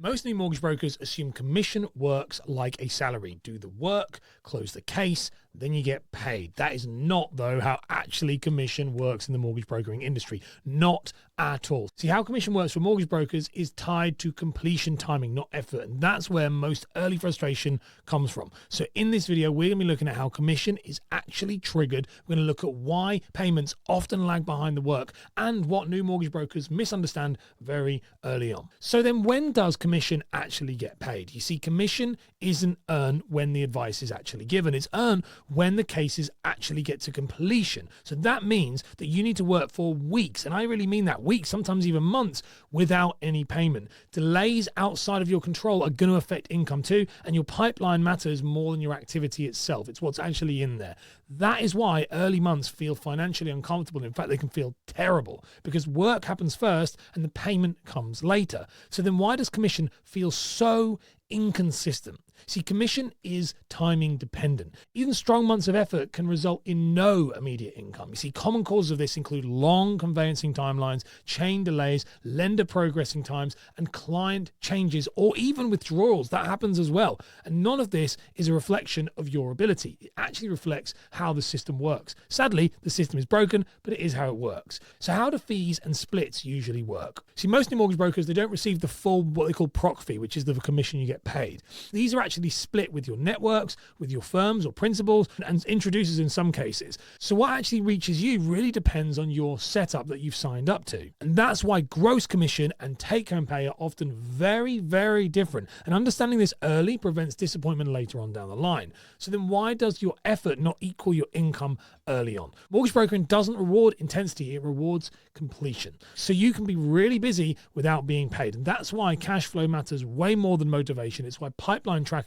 Most new mortgage brokers assume commission works like a salary. Do the work, close the case, then you get paid. That is not, though, how actually commission works in the mortgage brokering industry. Not at all. See, how commission works for mortgage brokers is tied to completion timing, not effort. And that's where most early frustration comes from. So in this video, we're going to be looking at how commission is actually triggered. We're going to look at why payments often lag behind the work and what new mortgage brokers misunderstand very early on. So then when does commission actually get paid? You see, commission isn't earned when the advice is actually given. It's earned when the cases actually get to completion. So that means that you need to work for weeks, and I really mean that, weeks, sometimes even months, without any payment. Delays outside of your control are going to affect income too, and your pipeline matters more than your activity itself. It's what's actually in there. That is why early months feel financially uncomfortable. In fact, they can feel terrible because work happens first and the payment comes later. So then why does commission feel so inconsistent? See, commission is timing dependent. Even strong months of effort can result in no immediate income. You see, common causes of this include long conveyancing timelines, chain delays, lender progressing times, and client changes, or even withdrawals. That happens as well. And none of this is a reflection of your ability. It actually reflects how the system works. Sadly, the system is broken, but it is how it works. So how do fees and splits usually work? See, most new mortgage brokers, they don't receive the full, what they call proc fee, which is the commission you get paid. These are actually split with your networks, with your firms or principals, and introducers in some cases. So what actually reaches you really depends on your setup that you've signed up to. And that's why gross commission and take-home pay are often very, very different. And understanding this early prevents disappointment later on down the line. So then why does your effort not equal your income early on? Mortgage brokering doesn't reward intensity, it rewards completion. So you can be really busy without being paid. And that's why cash flow matters way more than motivation. It's why pipeline tracking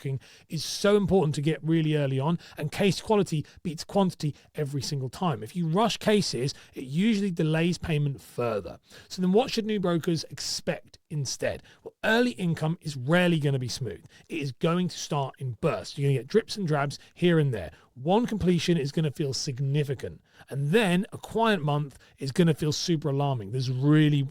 is so important to get really early on, and case quality beats quantity every single time. If you rush cases, it usually delays payment further. So then what should new brokers expect instead? Well, early income is rarely going to be smooth. It is going to start in bursts. You're going to get drips and drabs here and there. One completion is going to feel significant, and then a quiet month is going to feel super alarming. There's really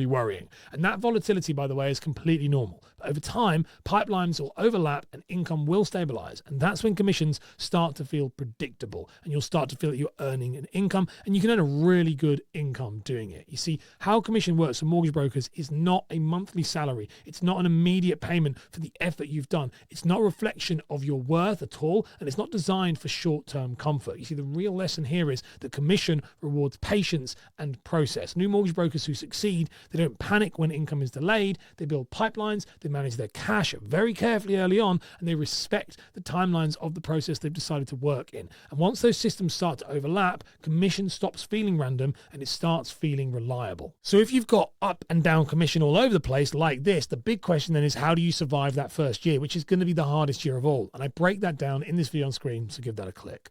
worrying. And that volatility, by the way, is completely normal. But over time, pipelines will overlap and income will stabilize. And that's when commissions start to feel predictable, and you'll start to feel that you're earning an income, and you can earn a really good income doing it. You see, how commission works for mortgage brokers is not a monthly salary. It's not an immediate payment for the effort you've done. It's not a reflection of your worth at all, and it's not designed for short-term comfort. You see, the real lesson here is that commission rewards patience and process. New mortgage brokers who succeed, they don't panic when income is delayed. They build pipelines, they manage their cash very carefully early on, and they respect the timelines of the process they've decided to work in. And once those systems start to overlap, commission stops feeling random and it starts feeling reliable. So if you've got up and down commission all over the place like this, the big question then is, how do you survive that first year, which is going to be the hardest year of all? And I break that down in this video on screen, so give that a click.